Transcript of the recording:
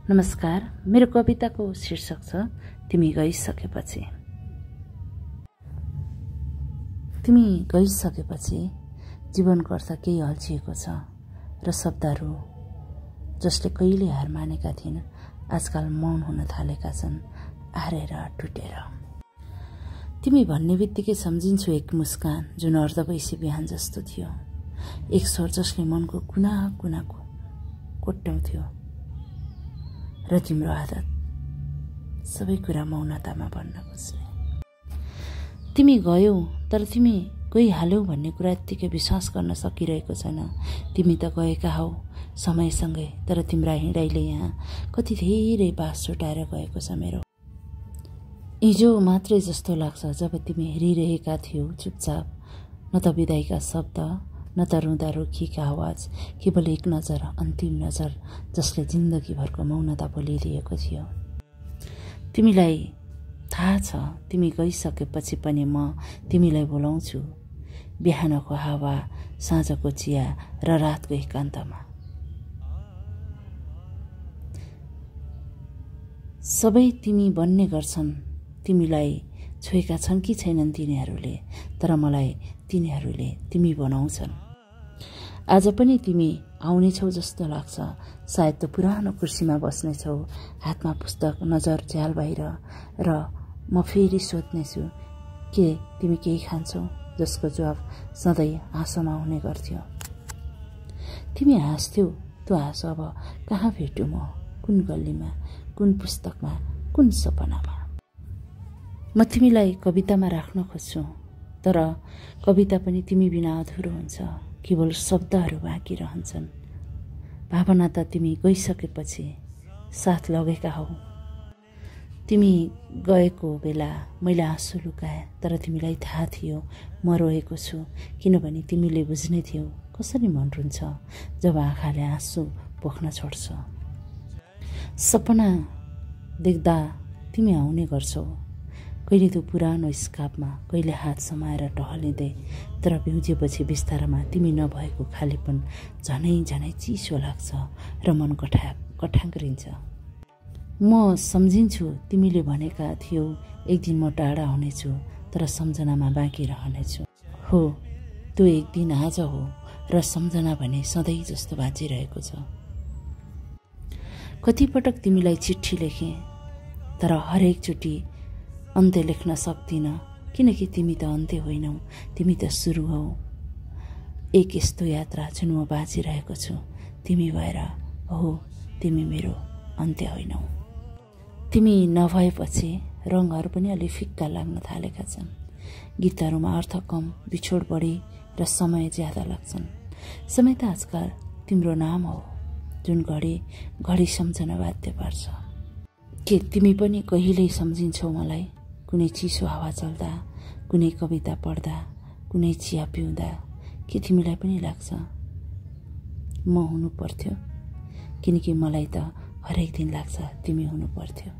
नमस्कार, मेरो कविताको शीर्षक छ तिमी गइसकेपछि। तिमी गइसकेपछि जीवनको अर्थ केही अल्झिएको छ र शब्दहरू जसले कहिले हार मानेका थिएन आजकल मौन हुन थालेका छन्, हारेर टुटेर। तिमी भन्ने बित्तिकै सम्झिन्छु एक मुस्कान जुन अर्धवैसी बिहान जस्तो थियो, एक स्वर जसले मनको कुना कुनाको कोट्याउँथ्यो र तिम्रो आदत सबै कुरा मौनतामा भन्न खोज्ने। तिमी गयौ तर तिमी गइहाल्यौ भन्ने कुरा यत्तिकै विश्वास गर्न सकिरहेको छैन। तिमी त गएका हौ समयसँगै, तर तिम्रा हिँडाइले यहाँ कति धेरै बास छुटाएर गएको छ मेरो। हिजो मात्रै जस्तो लाग्छ जब तिमी हेरिरहेका थियौ चुपचाप, न त विदाईका शब्द न त रुँदा रोकिएका आवाज, केवल एक नजर, अन्तिम नजर जसले जिन्दगीभरको मौनता बोलिदिएको थियो। तिमीलाई थाहा छ तिमी गइसकेपछि पनि म तिमीलाई बोलाउँछु, बिहानको हावा, साँझको चिया र रातको एकान्तमा। सबै तिमी बन्ने गर्छन्, तिमीलाई छोएका छन् कि छैनन् तिनीहरूले, तर मलाई तिनीहरूले तिमी बनाउँछन्। आज पनि तिमी आउनेछौ जस्तो लाग्छ, सायद त पुरानो कुर्सीमा बस्नेछौ, हातमा पुस्तक, नजर झ्याल बाहिर, र म फेरि सोध्नेछु के तिमी केही खान्छौ, जसको जवाब सधैँ हाँसोमा हुने गर्थ्यो। तिमी हाँस्थ्यौ, त्यो हाँसो अब कहाँ भेट्यौ म, कुन गल्लीमा, कुन पुस्तकमा, कुन सपनामा। म तिमीलाई कवितामा राख्न खोज्छु, तर कविता पनि तिमी बिना अधुरो हुन्छ, केवल शब्दहरू बाँकी रहन्छन्। भावना त तिमी गइसकेपछि साथ लगेका हौ। तिमी गएको बेला मैले आँसु लुकाएँ, तर तिमीलाई थाहा थियो म रोएको छु, किनभने तिमीले बुझ्ने थियौ कसरी मन रुन्छ जब आँखाले आँसु पोख्न छोड्छ। सपना देख्दा तिमी आउने गर्छौ, कहिले त्यो पुरानो स्कापमा, कहिले हात समाएर टहलिँदै, तर बिउजेपछि बिस्तारामा तिमी नभएको खालीपन झनै झनै चिसो लाग्छ र मन कठाङ्ग्रिन्छ। म सम्झिन्छु तिमीले भनेका थियौ एक दिन म टाढा हुनेछु, तर सम्झनामा बाँकी रहनेछु। हो, त्यो एक दिन आज हो र सम्झना भने सधैँ जस्तो बाँचिरहेको छ। कतिपटक तिमीलाई चिठी लेखेँ, तर हरेकचोटि अन्त्य लेख्न सक्दिनँ, किनकि तिमी त अन्त्य होइनौ, तिमी त सुरु हौ। एक यस्तो यात्रा जुन म बाँचिरहेको छु, तिमी भएर हो, तिमी मेरो अन्त्य होइनौ। तिमी नभएपछि रङहरू पनि अलि फिक्का लाग्न थालेका छन्, गीतहरूमा अर्थ कम, बिछोड बढी र समय ज्यादा लाग्छन्। समय त आजकल तिम्रो नाम हो जुन घडी घडी सम्झन बाध्य पार्छ। के तिमी पनि कहिल्यै सम्झिन्छौ मलाई, कुनै चिसो हावा चल्दा, कुनै कविता पढ्दा, कुनै चिया पिउँदा? के तिमीलाई पनि लाग्छ म हुनु पर्थ्यो, किनकि मलाई त हरेक दिन लाग्छ तिमी हुनु पर्थ्यो।